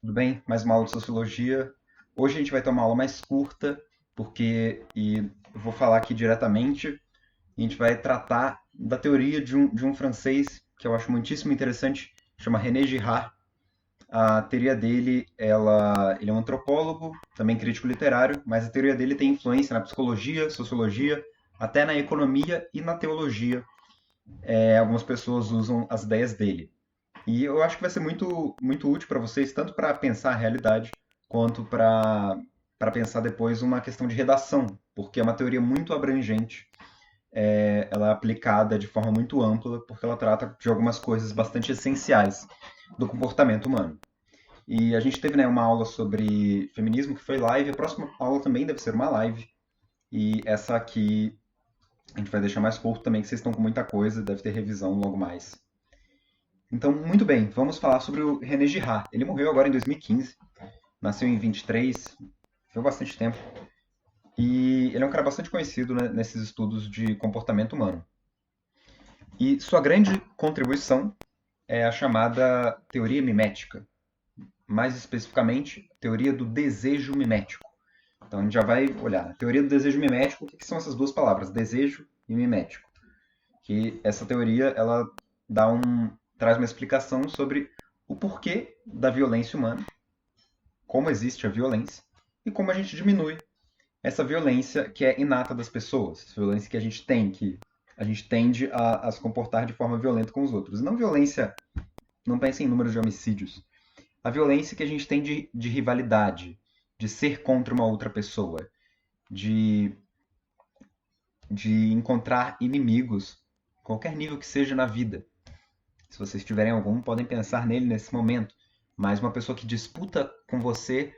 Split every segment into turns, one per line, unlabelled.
Tudo bem? Mais uma aula de sociologia. Hoje a gente vai ter uma aula mais curta, porque eu vou falar aqui diretamente, e a gente vai tratar da teoria de um francês que eu acho muitíssimo interessante, chama René Girard. A teoria dele, ele é um antropólogo, também crítico literário, mas a teoria dele tem influência na psicologia, sociologia, até na economia e na teologia. Algumas pessoas usam as ideias dele. E eu acho que vai ser muito útil para vocês, tanto para pensar a realidade, quanto para pensar depois uma questão de redação, porque é uma teoria muito abrangente, ela é aplicada de forma muito ampla, porque ela trata de algumas coisas bastante essenciais do comportamento humano. E a gente teve, né, uma aula sobre feminismo que foi live, a próxima aula também deve ser uma live, e essa aqui a gente vai deixar mais curto também, que vocês estão com muita coisa, deve ter revisão logo mais. Então, muito bem, vamos falar sobre o René Girard. Ele morreu agora em 2015, nasceu em 23, foi bastante tempo. E ele é um cara bastante conhecido, né, nesses estudos de comportamento humano. E sua grande contribuição é a chamada teoria mimética, mais especificamente, teoria do desejo mimético. Então a gente já vai olhar. A teoria do desejo mimético, o que são essas duas palavras, desejo e mimético? Que essa teoria ela traz uma explicação sobre o porquê da violência humana, como existe a violência e como a gente diminui essa violência que é inata das pessoas, essa violência que a gente tem, que a gente tende a se comportar de forma violenta com os outros. Não violência, não pense em números de homicídios. A violência que a gente tem de rivalidade, de ser contra uma outra pessoa, de, de encontrar inimigos, qualquer nível que seja na vida. Se vocês tiverem algum, podem pensar nele nesse momento. Mas uma pessoa que disputa com você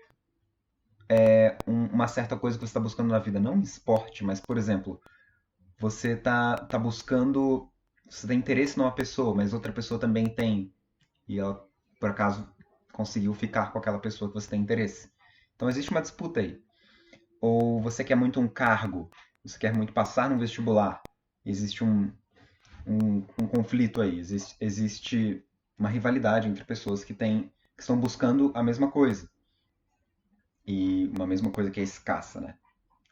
uma certa coisa que você está buscando na vida, não em esporte, mas, por exemplo, você tá buscando. Você tem interesse numa pessoa, mas outra pessoa também tem. E ela, por acaso, conseguiu ficar com aquela pessoa que você tem interesse. Então existe uma disputa aí. Ou você quer muito um cargo, você quer muito passar num vestibular. Existe um conflito aí. Existe uma rivalidade entre pessoas que estão buscando a mesma coisa. E uma mesma coisa que é escassa, né?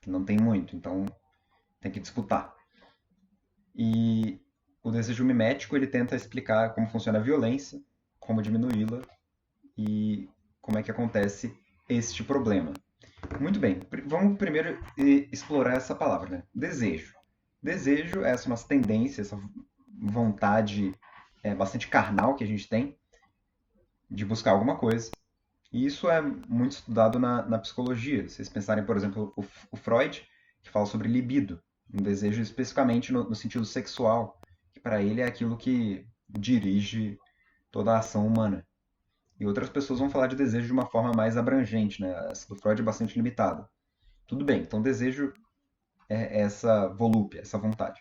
Que não tem muito, então tem que disputar. E o desejo mimético ele tenta explicar como funciona a violência, como diminuí-la e como é que acontece este problema. Muito bem, vamos primeiro explorar essa palavra, né? Desejo. Desejo é essa nossa tendência, essa vontade bastante carnal que a gente tem de buscar alguma coisa. E isso é muito estudado na psicologia. Se vocês pensarem, por exemplo, o Freud, que fala sobre libido, um desejo especificamente no sentido sexual, que para ele é aquilo que dirige toda a ação humana. E outras pessoas vão falar de desejo de uma forma mais abrangente, né? Essa do Freud é bastante limitada. Tudo bem, então desejo é essa volúpia, essa vontade.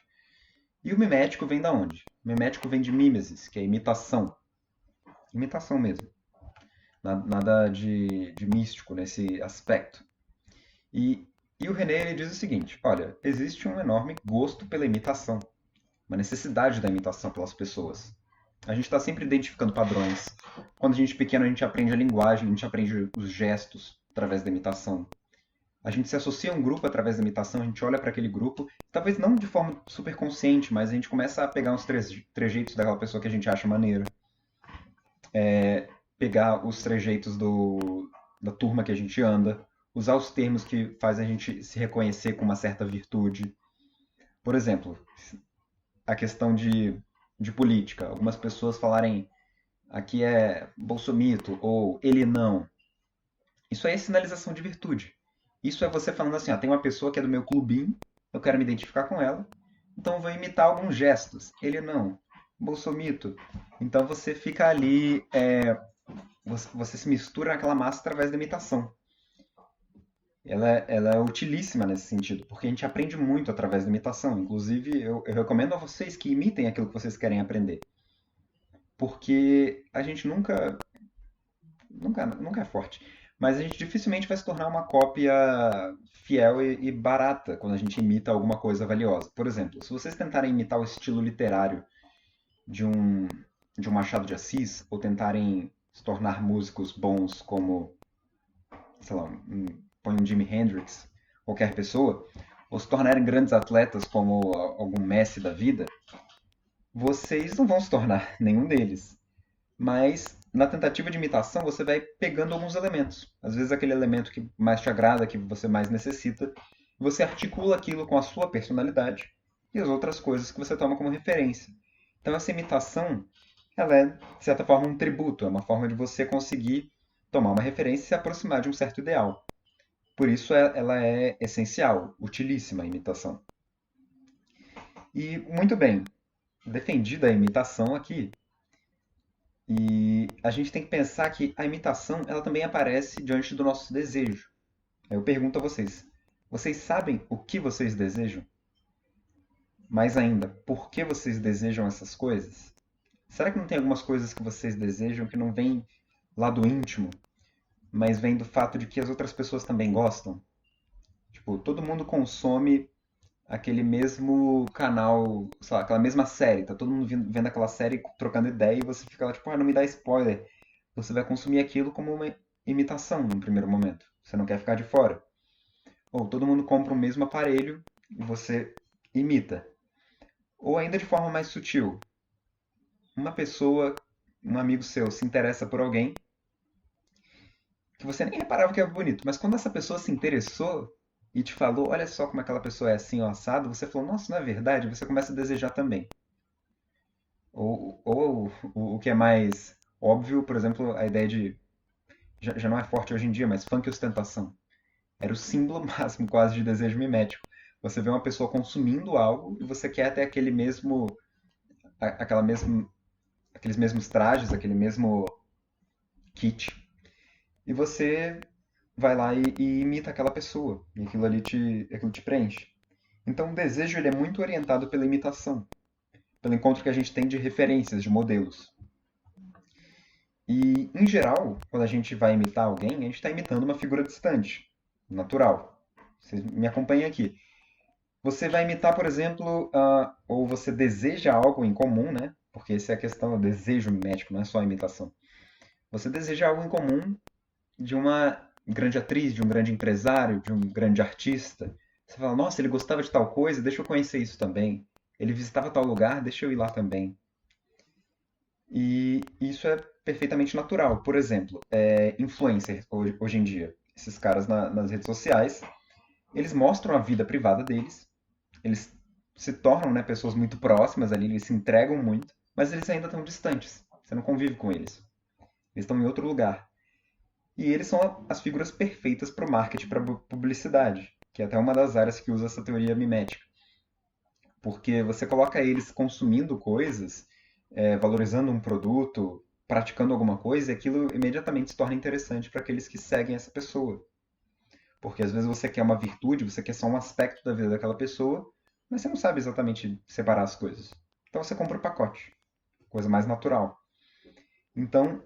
E o mimético vem da onde? O mimético vem de mimesis, que é imitação. Imitação mesmo. Nada de místico nesse aspecto. E, e o René ele diz o seguinte: olha, existe um enorme gosto pela imitação, uma necessidade da imitação pelas pessoas. A gente está sempre identificando padrões. Quando a gente é pequeno, a gente aprende a linguagem, a gente aprende os gestos através da imitação. A gente se associa a um grupo através da imitação, a gente olha para aquele grupo, talvez não de forma super consciente, mas a gente começa a pegar uns trejeitos daquela pessoa que a gente acha maneira, pegar os trejeitos da turma que a gente anda, usar os termos que faz a gente se reconhecer com uma certa virtude. Por exemplo, a questão de política. Algumas pessoas falarem aqui é bolsomito ou ele não. Isso aí é sinalização de virtude. Isso é você falando assim, ó, tem uma pessoa que é do meu clubinho, eu quero me identificar com ela, então eu vou imitar alguns gestos. Ele não. Bolsomito. Então você fica ali, você se mistura naquela massa através da imitação. Ela é utilíssima nesse sentido, porque a gente aprende muito através da imitação. Inclusive, eu recomendo a vocês que imitem aquilo que vocês querem aprender. Porque a gente nunca é forte. Mas a gente dificilmente vai se tornar uma cópia fiel e barata quando a gente imita alguma coisa valiosa. Por exemplo, se vocês tentarem imitar o estilo literário de um, de um Machado de Assis, ou tentarem se tornar músicos bons como, sei lá, põe um Jimi Hendrix, qualquer pessoa, ou se tornarem grandes atletas como algum Messi da vida, vocês não vão se tornar nenhum deles. Mas na tentativa de imitação você vai pegando alguns elementos. Às vezes aquele elemento que mais te agrada, que você mais necessita, você articula aquilo com a sua personalidade e as outras coisas que você toma como referência. Então essa imitação, ela é, de certa forma, um tributo, é uma forma de você conseguir tomar uma referência e se aproximar de um certo ideal. Por isso ela é essencial, utilíssima a imitação. E muito bem, defendida a imitação aqui, e a gente tem que pensar que a imitação ela também aparece diante do nosso desejo. Aí eu pergunto a vocês: vocês sabem o que vocês desejam? Mais ainda, por que vocês desejam essas coisas? Será que não tem algumas coisas que vocês desejam que não vêm lá do íntimo, mas vêm do fato de que as outras pessoas também gostam? Tipo, todo mundo consome aquele mesmo canal, sei lá, aquela mesma série, tá todo mundo vendo aquela série trocando ideia e você fica lá tipo, ah, não me dá spoiler. Você vai consumir aquilo como uma imitação num primeiro momento. Você não quer ficar de fora. Ou todo mundo compra o mesmo aparelho e você imita. Ou ainda de forma mais sutil. Uma pessoa, um amigo seu, se interessa por alguém que você nem reparava que era bonito, mas quando essa pessoa se interessou e te falou, olha só como aquela pessoa é assim, ó, assado, você falou, nossa, não é verdade? Você começa a desejar também. Ou o que é mais óbvio, por exemplo, a ideia de. Já não é forte hoje em dia, mas funk e ostentação. Era o símbolo máximo quase de desejo mimético. Você vê uma pessoa consumindo algo e você quer ter aquele mesmo, aquela mesmo, aqueles mesmos trajes, aquele mesmo kit. E você vai lá e imita aquela pessoa. E aquilo te preenche. Então o desejo ele é muito orientado pela imitação, pelo encontro que a gente tem de referências, de modelos. E, em geral, quando a gente vai imitar alguém, a gente está imitando uma figura distante, natural. Vocês me acompanhem aqui. Você vai imitar, por exemplo, ou você deseja algo em comum, né? Porque essa é a questão, o desejo mimético, não é só a imitação. Você deseja algo em comum de uma grande atriz, de um grande empresário, de um grande artista. Você fala, nossa, ele gostava de tal coisa, deixa eu conhecer isso também. Ele visitava tal lugar, deixa eu ir lá também. E isso é perfeitamente natural. Por exemplo, influencer hoje em dia. Esses caras nas redes sociais, eles mostram a vida privada deles, eles se tornam, né, pessoas muito próximas ali, eles se entregam muito, mas eles ainda estão distantes. Você não convive com eles. Eles estão em outro lugar. E eles são as figuras perfeitas para o marketing, para a publicidade, que é até uma das áreas que usa essa teoria mimética. Porque você coloca eles consumindo coisas, valorizando um produto, praticando alguma coisa, e aquilo imediatamente se torna interessante para aqueles que seguem essa pessoa. Porque às vezes você quer uma virtude, você quer só um aspecto da vida daquela pessoa, mas você não sabe exatamente separar as coisas. Então você compra o pacote, coisa mais natural. Então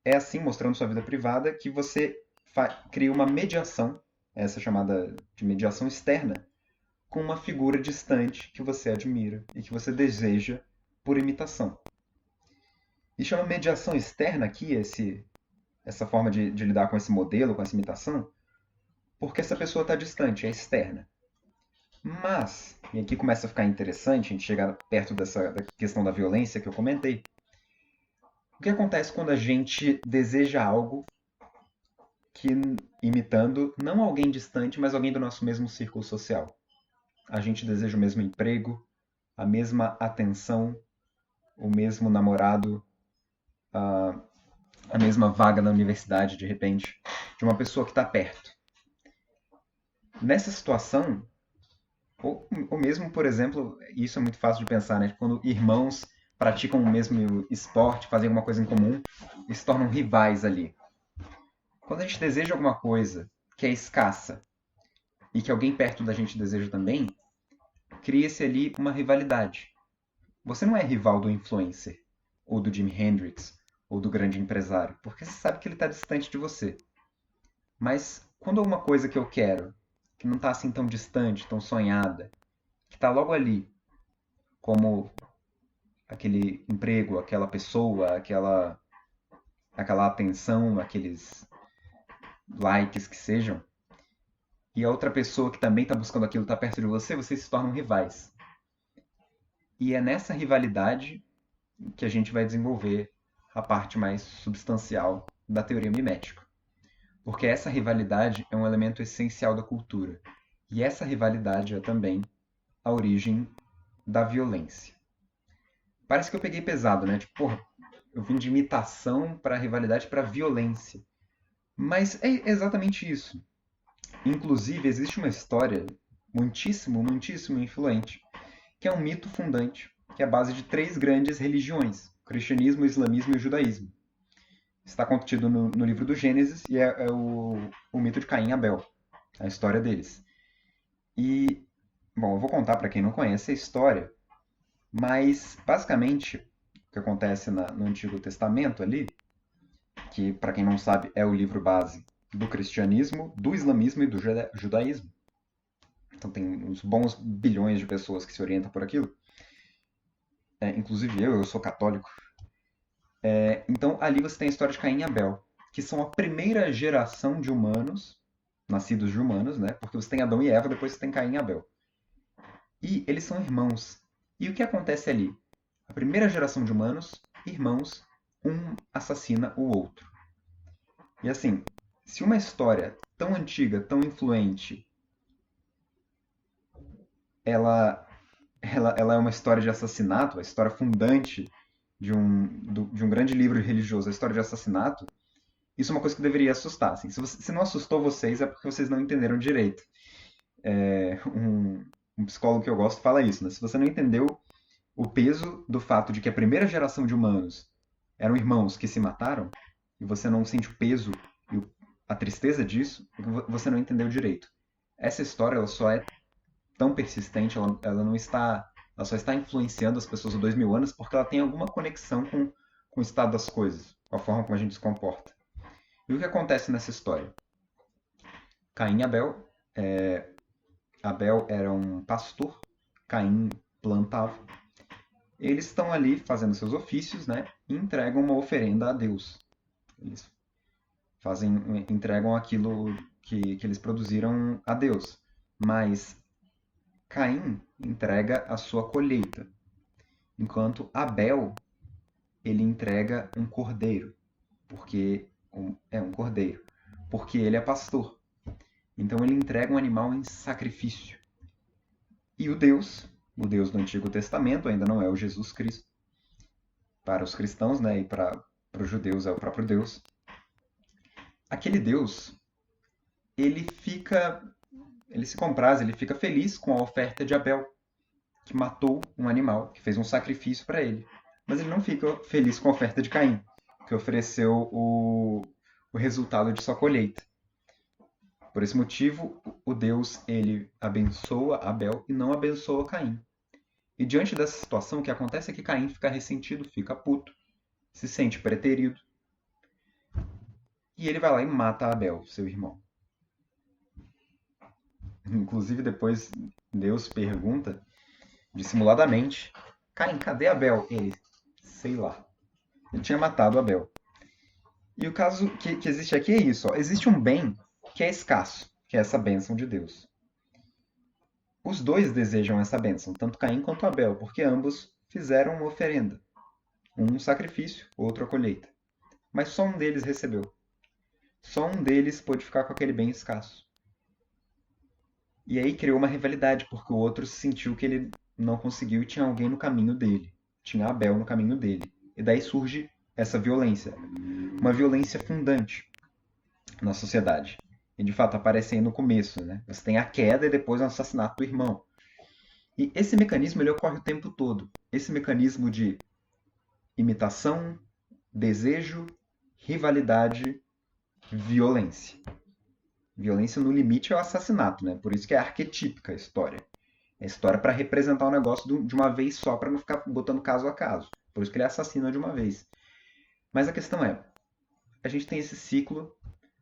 é assim, mostrando sua vida privada, que você cria uma mediação, essa chamada de mediação externa, com uma figura distante que você admira e que você deseja por imitação. E chama mediação externa aqui, essa forma de lidar com esse modelo, com essa imitação, porque essa pessoa está distante, é externa. Mas, e aqui começa a ficar interessante, a gente chegar perto da questão da violência que eu comentei. O que acontece quando a gente deseja algo que, imitando, não alguém distante, mas alguém do nosso mesmo círculo social? A gente deseja o mesmo emprego, a mesma atenção, o mesmo namorado, a mesma vaga na universidade, de repente, de uma pessoa que está perto. Nessa situação, ou mesmo, por exemplo, isso é muito fácil de pensar, né? Quando irmãos praticam o mesmo esporte, fazem alguma coisa em comum e se tornam rivais ali. Quando a gente deseja alguma coisa que é escassa e que alguém perto da gente deseja também, cria-se ali uma rivalidade. Você não é rival do influencer, ou do Jimi Hendrix, ou do grande empresário, porque você sabe que ele está distante de você. Mas quando alguma coisa que eu quero, que não está assim tão distante, tão sonhada, que está logo ali, como aquele emprego, aquela pessoa, aquela atenção, aqueles likes que sejam, e a outra pessoa que também está buscando aquilo está perto de você, vocês se tornam rivais. E é nessa rivalidade que a gente vai desenvolver a parte mais substancial da teoria mimética. Porque essa rivalidade é um elemento essencial da cultura. E essa rivalidade é também a origem da violência. Parece que eu peguei pesado, né? Tipo, porra, eu vim de imitação para rivalidade para violência. Mas é exatamente isso. Inclusive, existe uma história muitíssimo influente, que é um mito fundante, que é a base de três grandes religiões: o cristianismo, o islamismo e o judaísmo. Está contido no livro do Gênesis e é o mito de Caim e Abel, a história deles. E, bom, eu vou contar para quem não conhece a história, mas basicamente o que acontece no Antigo Testamento ali, que para quem não sabe é o livro base do cristianismo, do islamismo e do judaísmo. Então tem uns bons bilhões de pessoas que se orientam por aquilo. Inclusive eu sou católico. Então ali você tem a história de Caim e Abel, que são a primeira geração de humanos, nascidos de humanos, né? Porque você tem Adão e Eva, depois você tem Caim e Abel. E eles são irmãos. E o que acontece ali? A primeira geração de humanos, irmãos, um assassina o outro. E assim, se uma história tão antiga, tão influente, ela, ela é uma história de assassinato, a história fundante de um grande livro religioso, a história de assassinato, isso é uma coisa que deveria assustar. Assim. Se não assustou vocês, é porque vocês não entenderam direito. Um psicólogo que eu gosto fala isso, né? Se você não entendeu o peso do fato de que a primeira geração de humanos eram irmãos que se mataram, e você não sente o peso e a tristeza disso, você não entendeu direito. Essa história ela só é tão persistente, ela não está, ela só está influenciando as pessoas há 2000 anos porque ela tem alguma conexão com o estado das coisas, com a forma como a gente se comporta. E o que acontece nessa história? Caim e Abel. Abel era um pastor, Caim plantava. Eles estão ali fazendo seus ofícios, né? E entregam uma oferenda a Deus. Eles entregam aquilo que eles produziram a Deus. Mas Caim entrega a sua colheita, enquanto Abel ele entrega um cordeiro, porque é um cordeiro, porque ele é pastor. Então ele entrega um animal em sacrifício. E o Deus do Antigo Testamento, ainda não é o Jesus Cristo. Para os cristãos, né, e para os judeus é o próprio Deus. Aquele Deus, ele fica, ele se compraz, ele fica feliz com a oferta de Abel, que matou um animal, que fez um sacrifício para ele. Mas ele não fica feliz com a oferta de Caim, que ofereceu o resultado de sua colheita. Por esse motivo, o Deus ele abençoa Abel e não abençoa Caim. E diante dessa situação, o que acontece é que Caim fica ressentido, fica puto, se sente preterido. E ele vai lá e mata Abel, seu irmão. Inclusive, depois Deus pergunta, dissimuladamente, Caim, cadê Abel? Ele, sei lá. Ele tinha matado Abel. E o caso que existe aqui é isso. Ó. Existe um bem que é escasso, que é essa bênção de Deus. Os dois desejam essa bênção, tanto Caim quanto Abel, porque ambos fizeram uma oferenda. Um sacrifício, outro a colheita. Mas só um deles recebeu. Só um deles pôde ficar com aquele bem escasso. E aí criou uma rivalidade, porque o outro sentiu que ele não conseguiu e tinha alguém no caminho dele. Tinha Abel no caminho dele. E daí surge essa violência. Uma violência fundante na sociedade. E de fato aparece aí no começo, né? Você tem a queda e depois o assassinato do irmão. E esse mecanismo ele ocorre o tempo todo. Esse mecanismo de imitação, desejo, rivalidade, violência. Violência no limite é o assassinato, né? Por isso que é arquetípica a história. É história para representar o negócio de uma vez só, para não ficar botando caso a caso. Por isso que ele assassina de uma vez. Mas a questão é, a gente tem esse ciclo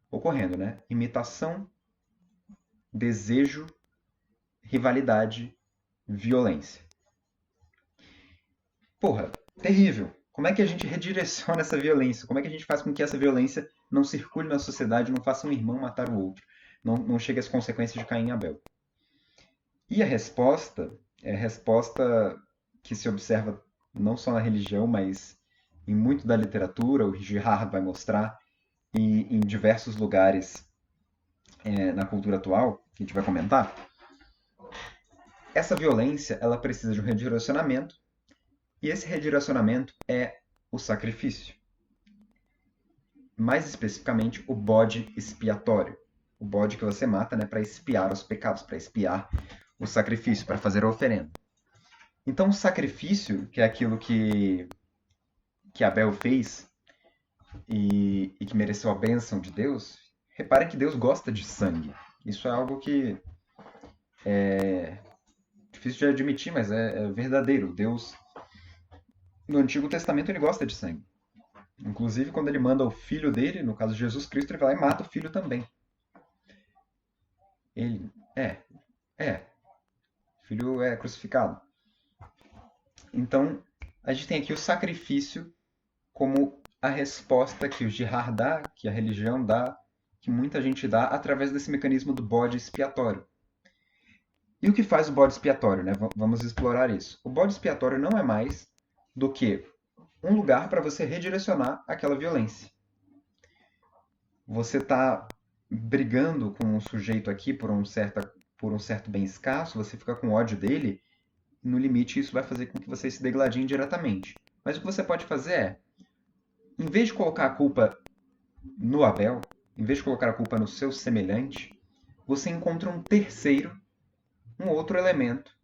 ocorrendo, né? Imitação, desejo, rivalidade, violência. Porra, terrível. Como é que a gente redireciona essa violência? Como é que a gente faz com que essa violência não circule na sociedade, não faça um irmão matar o outro? Não chegue às consequências de Caim e Abel. E a resposta é a resposta que se observa não só na religião, mas em muito da literatura, o Girard vai mostrar, e em diversos lugares na cultura atual, que a gente vai comentar. Essa violência ela precisa de um redirecionamento, e esse redirecionamento é o sacrifício. Mais especificamente, o bode expiatório. O bode que você mata, né, para expiar os pecados, para expiar o sacrifício, para fazer a oferenda. Então, o sacrifício, que é aquilo que Abel fez e que mereceu a bênção de Deus, repare que Deus gosta de sangue. Isso é algo que é difícil de admitir, mas é verdadeiro. Deus, no Antigo Testamento, ele gosta de sangue. Inclusive, quando ele manda o filho dele, no caso de Jesus Cristo, ele vai lá e mata o filho também. Ele, o filho é crucificado. Então, a gente tem aqui o sacrifício como a resposta que o Girard dá, que a religião dá, que muita gente dá, através desse mecanismo do bode expiatório. E o que faz o bode expiatório, né? Vamos explorar isso. O bode expiatório não é mais do que um lugar para você redirecionar aquela violência. Você está brigando com um sujeito aqui por um certo bem escasso, você fica com ódio dele, e no limite isso vai fazer com que você se degladie diretamente. Mas o que você pode fazer é, em vez de colocar a culpa no Abel, em vez de colocar a culpa no seu semelhante, você encontra um terceiro, um outro elemento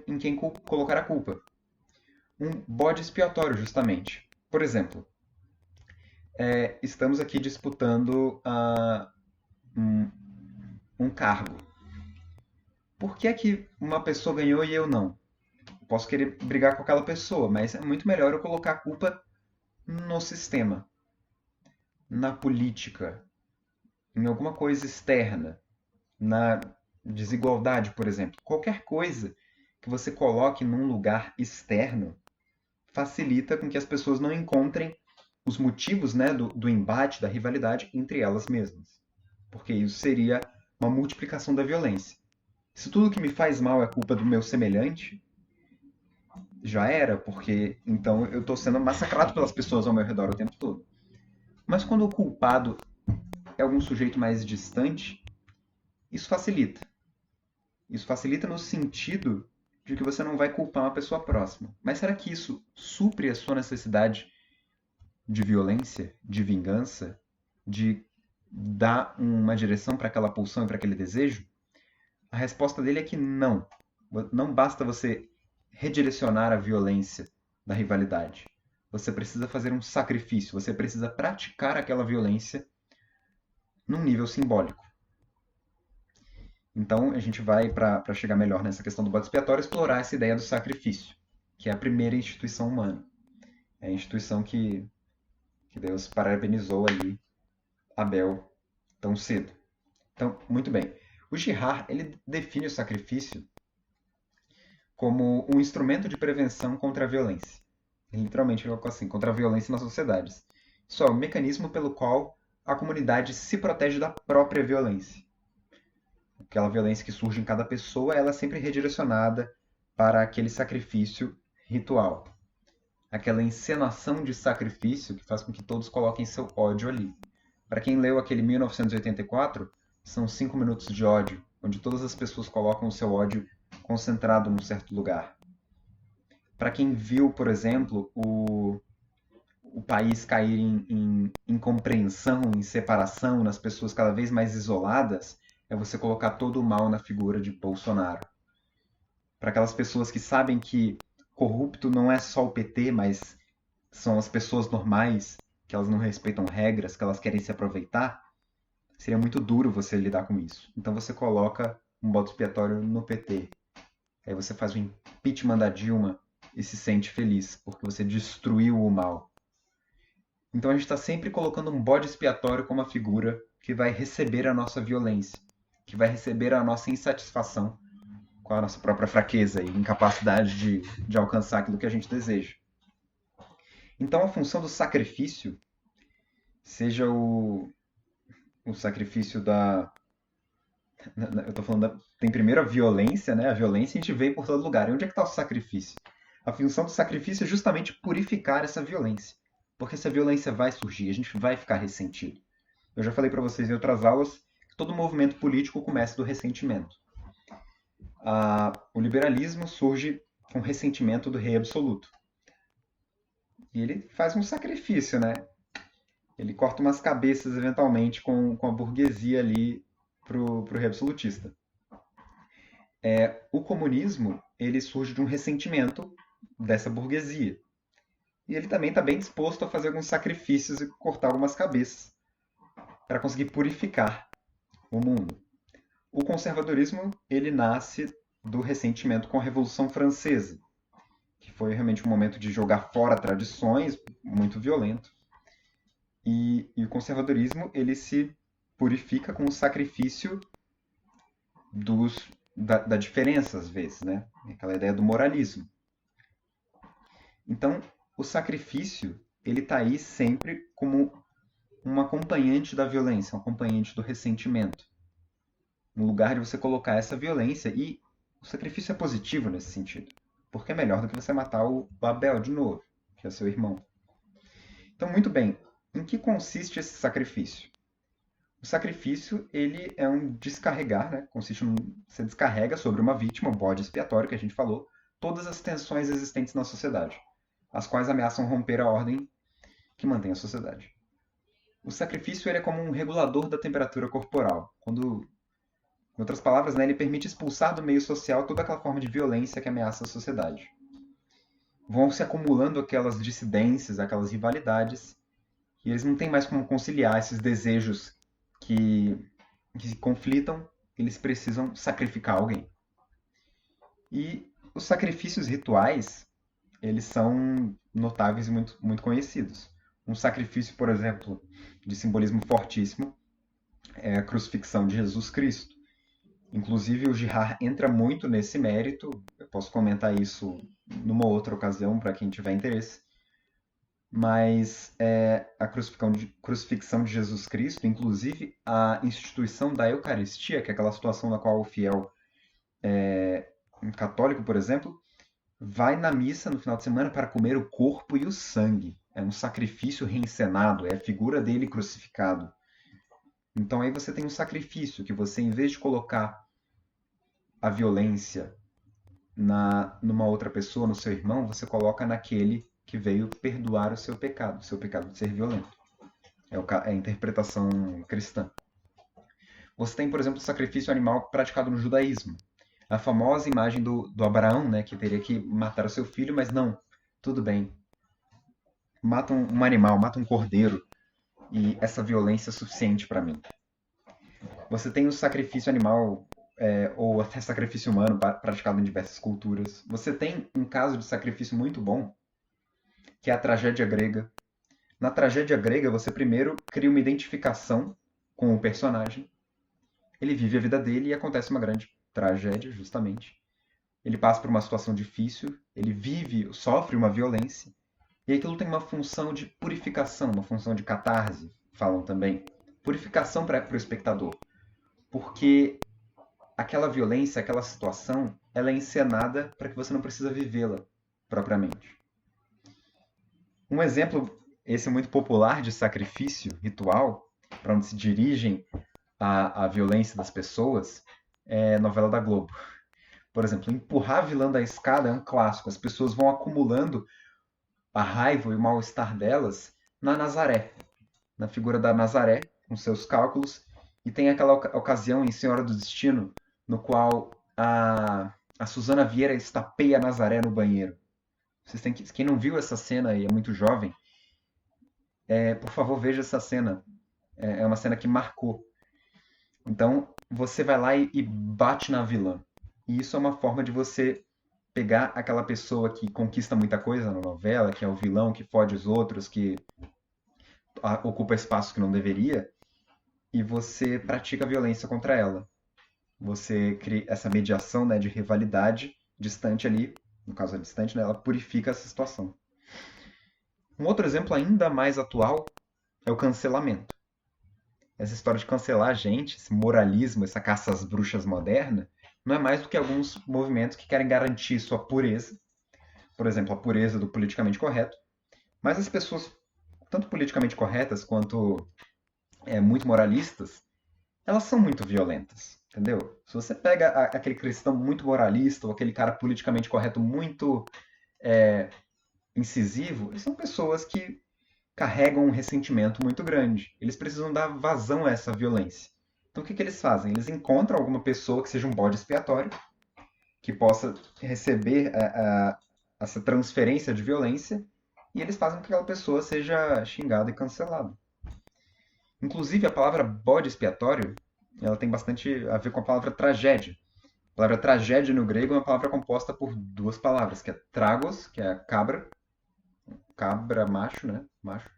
em quem colocar a culpa. Um bode expiatório, justamente. Por exemplo, estamos aqui disputando um cargo. Por que é que uma pessoa ganhou e eu não? Eu posso querer brigar com aquela pessoa, mas é muito melhor eu colocar a culpa no sistema, na política, em alguma coisa externa, na desigualdade, por exemplo. Qualquer coisa que você coloque num lugar externo facilita com que as pessoas não encontrem os motivos, né, do embate, da rivalidade entre elas mesmas. Porque isso seria uma multiplicação da violência. Se tudo que me faz mal é culpa do meu semelhante, já era, porque então eu estou sendo massacrado pelas pessoas ao meu redor o tempo todo. Mas quando o culpado é algum sujeito mais distante, isso facilita. Isso facilita no sentido de que você não vai culpar uma pessoa próxima. Mas será que isso supre a sua necessidade de violência, de vingança, de dar uma direção para aquela pulsão e para aquele desejo? A resposta dele é que não. Não basta você redirecionar a violência da rivalidade. Você precisa fazer um sacrifício, você precisa praticar aquela violência num nível simbólico. Então, a gente vai, para chegar melhor nessa questão do bode expiatório, explorar essa ideia do sacrifício, que é a primeira instituição humana. É a instituição que Deus parabenizou ali Abel tão cedo. Então, muito bem. O Girard, ele define o sacrifício como um instrumento de prevenção contra a violência. Ele literalmente colocou assim, contra a violência nas sociedades. Isso é o mecanismo pelo qual a comunidade se protege da própria violência. Aquela violência que surge em cada pessoa, ela é sempre redirecionada para aquele sacrifício ritual. Aquela encenação de sacrifício que faz com que todos coloquem seu ódio ali. Para quem leu aquele 1984, são 5 minutos de ódio, onde todas as pessoas colocam o seu ódio concentrado num certo lugar. Para quem viu, por exemplo, o país cair em incompreensão, em separação, nas pessoas cada vez mais isoladas, é você colocar todo o mal na figura de Bolsonaro. Para aquelas pessoas que sabem que corrupto não é só o PT, mas são as pessoas normais, que elas não respeitam regras, que elas querem se aproveitar, seria muito duro você lidar com isso. Então você coloca um bode expiatório no PT. Aí você faz o impeachment da Dilma e se sente feliz, porque você destruiu o mal. Então a gente está sempre colocando um bode expiatório como a figura que vai receber a nossa violência, que vai receber a nossa insatisfação com a nossa própria fraqueza e incapacidade de alcançar aquilo que a gente deseja. Então, a função do sacrifício, seja o sacrifício da. Eu tô falando tem primeiro a violência, né? A violência a gente vê por todo lugar. E onde é que está o sacrifício? A função do sacrifício é justamente purificar essa violência. Porque essa violência vai surgir, a gente vai ficar ressentido. Eu já falei para vocês em outras aulas que todo movimento político começa do ressentimento. O liberalismo surge com o ressentimento do rei absoluto. E ele faz um sacrifício, né? Ele corta umas cabeças, eventualmente, com a burguesia ali pro rei absolutista. O comunismo, ele surge de um ressentimento dessa burguesia. E ele também está bem disposto a fazer alguns sacrifícios e cortar algumas cabeças para conseguir purificar o mundo. O conservadorismo, ele nasce do ressentimento com a Revolução Francesa, que foi realmente um momento de jogar fora tradições, muito violento. E o conservadorismo, ele se purifica com o sacrifício da diferença, às vezes, né? Aquela ideia do moralismo. Então, o sacrifício, ele está aí sempre como um acompanhante da violência, um acompanhante do ressentimento. No lugar de você colocar essa violência, e o sacrifício é positivo nesse sentido, porque é melhor do que você matar o Abel de novo, que é seu irmão. Então, muito bem, em que consiste esse sacrifício? O sacrifício, ele é um descarregar, né? Consiste em você descarrega sobre uma vítima, um bode expiatório que a gente falou, todas as tensões existentes na sociedade, as quais ameaçam romper a ordem que mantém a sociedade. O sacrifício ele é como um regulador da temperatura corporal. Quando, em outras palavras, né, ele permite expulsar do meio social toda aquela forma de violência que ameaça a sociedade. Vão se acumulando aquelas dissidências, aquelas rivalidades, e eles não têm mais como conciliar esses desejos que se conflitam, eles precisam sacrificar alguém. E os sacrifícios rituais, eles são notáveis e muito, muito conhecidos. Um sacrifício, por exemplo, de simbolismo fortíssimo é a crucifixão de Jesus Cristo. Inclusive, o Girard entra muito nesse mérito. Eu posso comentar isso numa outra ocasião para quem tiver interesse. Mas a crucifixão de Jesus Cristo, inclusive a instituição da Eucaristia, que é aquela situação na qual o fiel um católico, por exemplo, vai na missa no final de semana para comer o corpo e o sangue. É um sacrifício reencenado, é a figura dele crucificado. Então aí você tem um sacrifício que você, em vez de colocar a violência numa outra pessoa, no seu irmão, você coloca naquele que veio perdoar o seu pecado de ser violento. É a interpretação cristã. Você tem, por exemplo, o sacrifício animal praticado no judaísmo. A famosa imagem do Abraão, né, que teria que matar o seu filho, mas não, tudo bem. Mata um animal, mata um cordeiro, e essa violência é suficiente para mim. Você tem o sacrifício animal, ou até sacrifício humano, praticado em diversas culturas. Você tem um caso de sacrifício muito bom, que é a tragédia grega. Na tragédia grega, você primeiro cria uma identificação com o personagem. Ele vive a vida dele e acontece uma grande tragédia, justamente. Ele passa por uma situação difícil, ele vive, sofre uma violência, e aquilo tem uma função de purificação, uma função de catarse, falam também. Purificação para o espectador. Porque aquela violência, aquela situação, ela é encenada para que você não precisa vivê-la propriamente. Um exemplo, esse muito popular de sacrifício ritual, para onde se dirigem a violência das pessoas, é a novela da Globo. Por exemplo, empurrar a vilã da escada é um clássico. As pessoas vão acumulando a raiva e o mal-estar delas na Nazaré, na figura da Nazaré, com seus cálculos, e tem aquela ocasião em Senhora do Destino, no qual a Susana Vieira estapeia a Nazaré no banheiro. Quem não viu essa cena e é muito jovem, por favor, veja essa cena. É uma cena que marcou. Então, você vai lá e bate na vilã. E isso é uma forma de você pegar aquela pessoa que conquista muita coisa na novela, que é o vilão, que fode os outros, que ocupa espaços que não deveria, e você pratica violência contra ela. Você cria essa mediação, né, de rivalidade distante ali, no caso é distante, né, ela purifica essa situação. Um outro exemplo ainda mais atual é o cancelamento. Essa história de cancelar a gente, esse moralismo, essa caça às bruxas moderna, não é mais do que alguns movimentos que querem garantir sua pureza, por exemplo, a pureza do politicamente correto, mas as pessoas, tanto politicamente corretas quanto muito moralistas, elas são muito violentas, entendeu? Se você pega aquele cristão muito moralista ou aquele cara politicamente correto muito incisivo, eles são pessoas que carregam um ressentimento muito grande. Eles precisam dar vazão a essa violência. Então o que eles fazem? Eles encontram alguma pessoa que seja um bode expiatório, que possa receber essa transferência de violência, e eles fazem com que aquela pessoa seja xingada e cancelada. Inclusive, a palavra bode expiatório, ela tem bastante a ver com a palavra tragédia. A palavra tragédia no grego é uma palavra composta por duas palavras, que é tragos, que é cabra, cabra macho, né? Macho,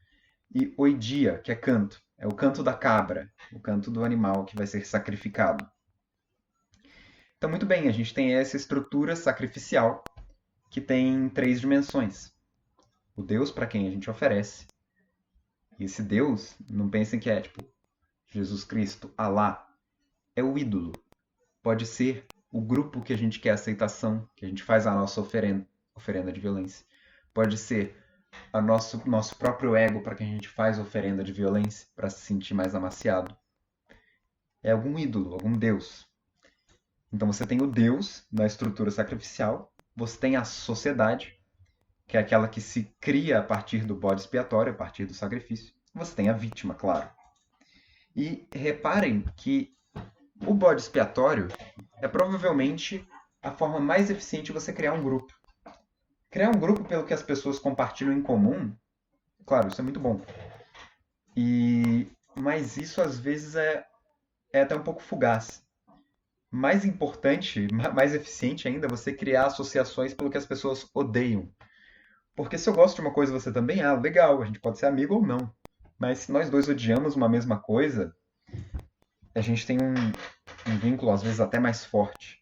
e oidia, que é canto. É o canto da cabra, o canto do animal que vai ser sacrificado. Então, muito bem, a gente tem essa estrutura sacrificial que tem três dimensões. O Deus para quem a gente oferece. E esse Deus, não pensem que é tipo Jesus Cristo, Alá. É o ídolo. Pode ser o grupo que a gente quer aceitação, que a gente faz a nossa oferenda de violência. Pode ser o nosso próprio ego para que a gente faz oferenda de violência para se sentir mais amaciado. É algum ídolo, algum Deus. Então você tem o Deus na estrutura sacrificial, você tem a sociedade, que é aquela que se cria a partir do bode expiatório, a partir do sacrifício. Você tem a vítima, claro. E reparem que o bode expiatório é provavelmente a forma mais eficiente de você criar um grupo. Criar um grupo pelo que as pessoas compartilham em comum, claro, isso é muito bom. Mas isso às vezes é até um pouco fugaz. Mais importante, mais eficiente ainda, é você criar associações pelo que as pessoas odeiam. Porque se eu gosto de uma coisa e você também, legal, a gente pode ser amigo ou não. Mas se nós dois odiamos uma mesma coisa, a gente tem um vínculo às vezes até mais forte.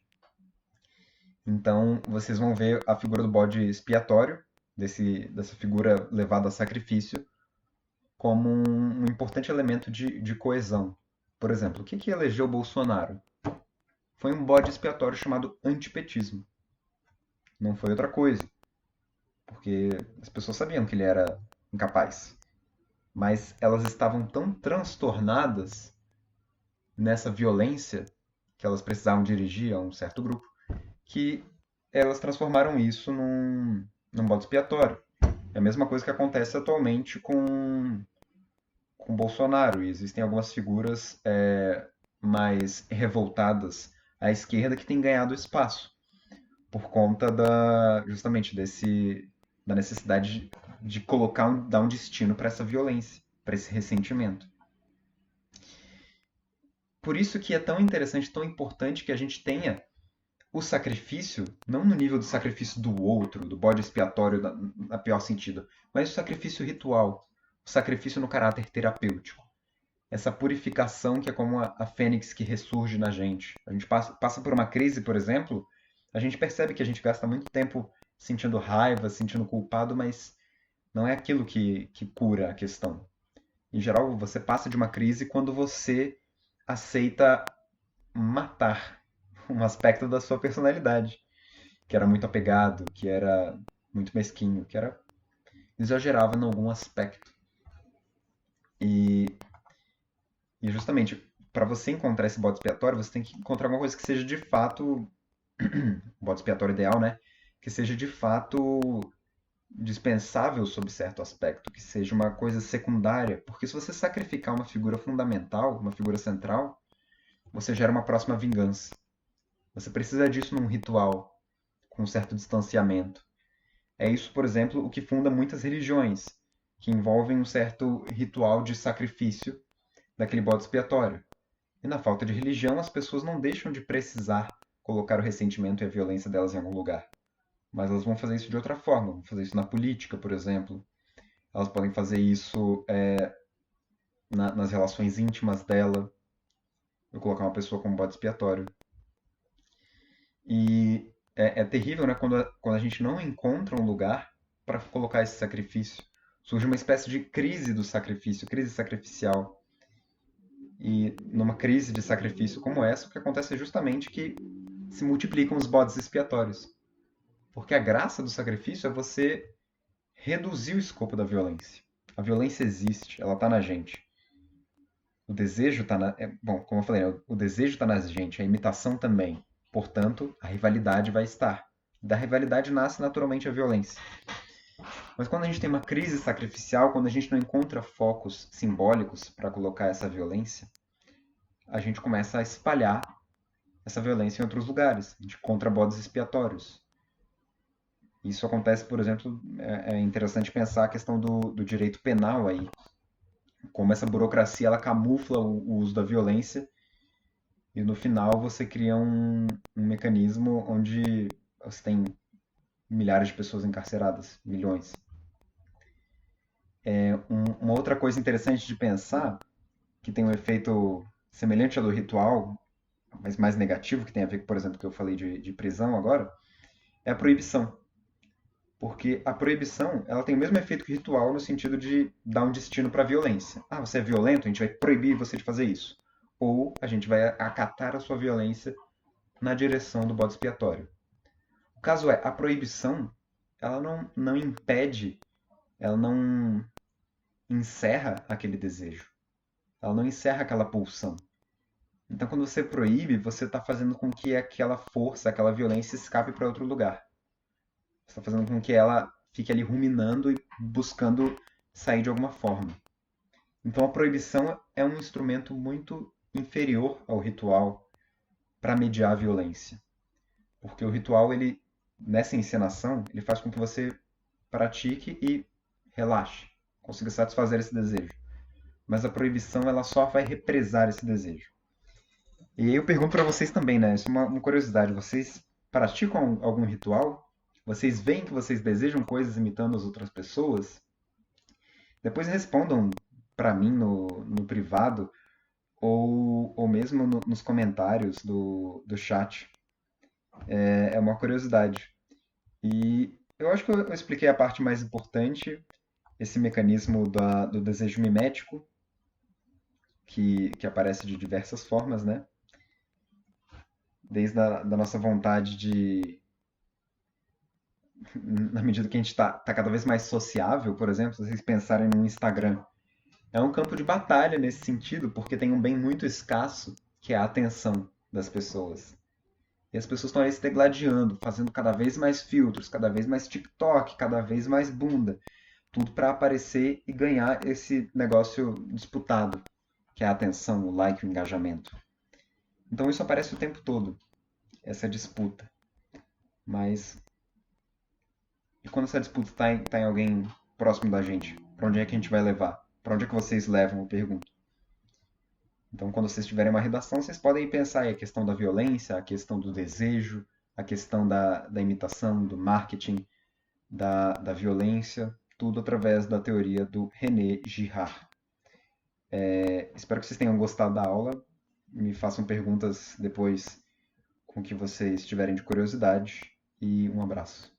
Então vocês vão ver a figura do bode expiatório, dessa figura levada a sacrifício, como um importante elemento de coesão. Por exemplo, o que elegeu Bolsonaro? Foi um bode expiatório chamado antipetismo. Não foi outra coisa, porque as pessoas sabiam que ele era incapaz. Mas elas estavam tão transtornadas nessa violência que elas precisavam dirigir a um certo grupo, que elas transformaram isso num bode expiatório. É a mesma coisa que acontece atualmente com Bolsonaro. E existem algumas figuras mais revoltadas à esquerda que têm ganhado espaço por conta justamente da necessidade de dar um destino para essa violência, para esse ressentimento. Por isso que é tão interessante, tão importante que a gente tenha o sacrifício, não no nível do sacrifício do outro, do bode expiatório na pior sentido, mas o sacrifício ritual, o sacrifício no caráter terapêutico. Essa purificação que é como a fênix que ressurge na gente. A gente passa por uma crise, por exemplo, a gente percebe que a gente gasta muito tempo sentindo raiva, sentindo culpado, mas não é aquilo que cura a questão. Em geral, você passa de uma crise quando você aceita matar um aspecto da sua personalidade, que era muito apegado, que era muito mesquinho, que era exagerava em algum aspecto. E, e justamente, para você encontrar esse bode expiatório, você tem que encontrar alguma coisa que seja de fato bode expiatório ideal, né? Que seja de fato dispensável sob certo aspecto, que seja uma coisa secundária, porque se você sacrificar uma figura fundamental, uma figura central, você gera uma próxima vingança. Você precisa disso num ritual, com um certo distanciamento. É isso, por exemplo, o que funda muitas religiões, que envolvem um certo ritual de sacrifício daquele bode expiatório. E na falta de religião, as pessoas não deixam de precisar colocar o ressentimento e a violência delas em algum lugar. Mas elas vão fazer isso de outra forma. Vão fazer isso na política, por exemplo. Elas podem fazer isso nas relações íntimas dela. Eu colocar uma pessoa como bode expiatório. E é terrível, né, quando a gente não encontra um lugar para colocar esse sacrifício. Surge uma espécie de crise do sacrifício, crise sacrificial. E numa crise de sacrifício como essa, o que acontece é justamente que se multiplicam os bodes expiatórios. Porque a graça do sacrifício é você reduzir o escopo da violência. A violência existe, ela está na gente. O desejo está na. Bom, como eu falei, né, o desejo está na gente, a imitação também. Portanto, a rivalidade vai estar. Da rivalidade nasce naturalmente a violência. Mas quando a gente tem uma crise sacrificial, quando a gente não encontra focos simbólicos para colocar essa violência, a gente começa a espalhar essa violência em outros lugares. A gente encontra bodes expiatórios. Isso acontece, por exemplo, é interessante pensar a questão do direito penal aí, como essa burocracia ela camufla o uso da violência e no final você cria um mecanismo onde você tem milhares de pessoas encarceradas, milhões. Uma outra coisa interessante de pensar, que tem um efeito semelhante ao do ritual, mas mais negativo, que tem a ver, por exemplo, com o que eu falei de prisão agora, é a proibição. Porque a proibição, ela tem o mesmo efeito que o ritual no sentido de dar um destino para a violência. Ah, você é violento, a gente vai proibir você de fazer isso. Ou a gente vai acatar a sua violência na direção do bode expiatório. O caso é, a proibição, ela não impede, ela não encerra aquele desejo. Ela não encerra aquela pulsão. Então, quando você proíbe, você está fazendo com que aquela força, aquela violência escape para outro lugar. Você está fazendo com que ela fique ali ruminando e buscando sair de alguma forma. Então, a proibição é um instrumento muito inferior ao ritual para mediar a violência. Porque o ritual, ele, nessa encenação, ele faz com que você pratique e relaxe, consiga satisfazer esse desejo. Mas a proibição, ela só vai represar esse desejo. E aí eu pergunto para vocês também, né? Isso é uma curiosidade. Vocês praticam algum ritual? Vocês veem que vocês desejam coisas imitando as outras pessoas? Depois respondam para mim no privado ou mesmo nos comentários do chat. É uma curiosidade. E eu acho que eu expliquei a parte mais importante, esse mecanismo do desejo mimético, que aparece de diversas formas, né? Desde da nossa vontade de, na medida que a gente tá cada vez mais sociável, por exemplo, se vocês pensarem no Instagram, é um campo de batalha nesse sentido, porque tem um bem muito escasso, que é a atenção das pessoas. E as pessoas estão aí se degladiando, fazendo cada vez mais filtros, cada vez mais TikTok, cada vez mais bunda. Tudo para aparecer e ganhar esse negócio disputado, que é a atenção, o like, o engajamento. Então isso aparece o tempo todo, essa disputa. Mas e quando essa disputa está em alguém próximo da gente? Para onde é que a gente vai levar? Para onde é que vocês levam? Eu pergunto. Então, quando vocês tiverem uma redação, vocês podem pensar aí a questão da violência, a questão do desejo, a questão da imitação, do marketing, da violência, tudo através da teoria do René Girard. Espero que vocês tenham gostado da aula. Me façam perguntas depois com o que vocês tiverem de curiosidade. E um abraço.